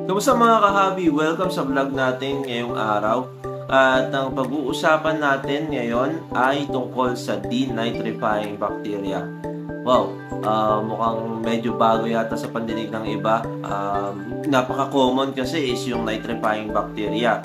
Kamusta mga kahabi? Welcome sa vlog natin ngayong araw. At ang pag-uusapan natin ngayon ay tungkol sa denitrifying bacteria. Wow, mukhang medyo bago yata sa pandinig ng iba. Napaka-common kasi is yung nitrifying bacteria.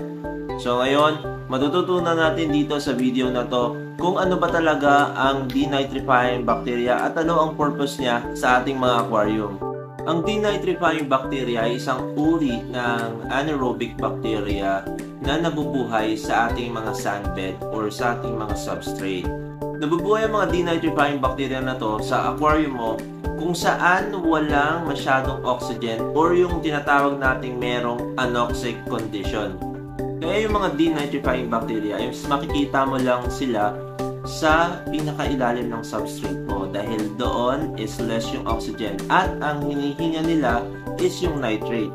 So ngayon, matututunan natin dito sa video na to kung ano ba talaga ang denitrifying bacteria at ano ang purpose niya sa ating mga aquarium. Ang denitrifying bacteria ay isang uri ng anaerobic bacteria na nabubuhay sa ating mga sandbed or sa ating mga substrate. Nabubuhay ang mga denitrifying bacteria na to sa aquarium mo kung saan walang masyadong oxygen or yung tinatawag nating merong anoxic condition. Kaya yung mga denitrifying bacteria, yung makikita mo lang sila sa pinakailalim ng substrate mo dahil doon is less yung oxygen at ang hinihinga nila is yung nitrate.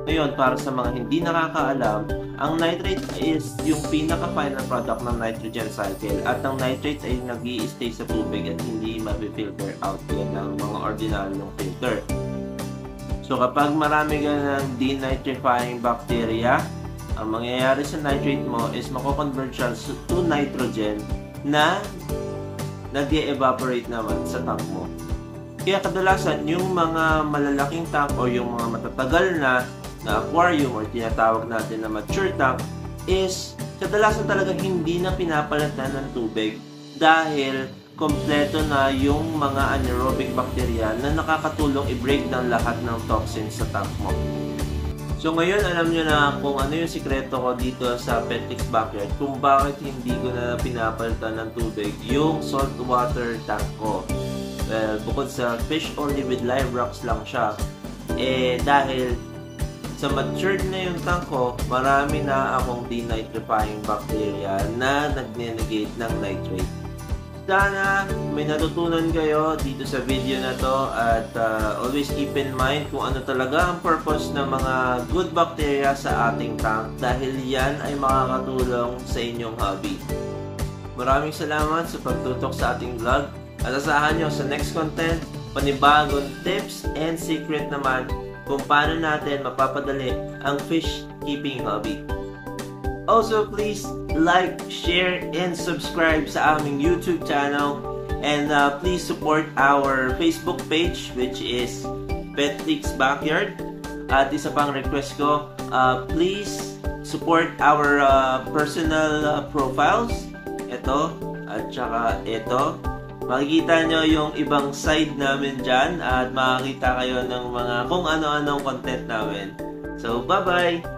Ngayon, para sa mga hindi nakakaalam, ang nitrate is yung pinaka-final product ng nitrogen cycle at ang nitrate ay nag-i-stay sa tubig at hindi ma-filter out yan ng mga ordinaryong filter. So kapag marami ka ng denitrifying bacteria, ang mangyayari sa nitrate mo is mako-convert siya to nitrogen na nag-evaporate naman sa tank mo. Kaya kadalasan yung mga malalaking tank o yung mga matatagal na aquarium or tinatawag natin na mature tank is kadalasan talaga hindi na pinapalitan ng tubig dahil kompleto na yung mga anaerobic bacteria na nakakatulong i-break down lahat ng toxins sa tank mo. So ngayon, alam nyo na kung ano yung sikreto ko dito sa Petlix Backyard kung bakit hindi ko na pinapalitan ng tubig yung saltwater tank ko. Well, bukod sa fish only with live rocks lang siya, dahil sa matured na yung tank ko, marami na akong denitrifying bacteria na nagne-negate ng nitrate. Sana may natutunan kayo dito sa video na to at always keep in mind kung ano talaga ang purpose ng mga good bacteria sa ating tank dahil yan ay makakatulong sa inyong hobby. Maraming salamat sa pagtutok sa ating vlog at asahan nyo sa next content panibagong tips and secret naman kung paano natin mapapadali ang fish keeping hobby. Also, please like, share, and subscribe sa aming YouTube channel. And please support our Facebook page, which is Petlix Backyard. At isa pang request ko, please support our personal profiles. Ito, at saka ito. Makikita nyo yung ibang side namin dyan at makikita kayo ng mga kung ano-anong content namin. So, bye-bye!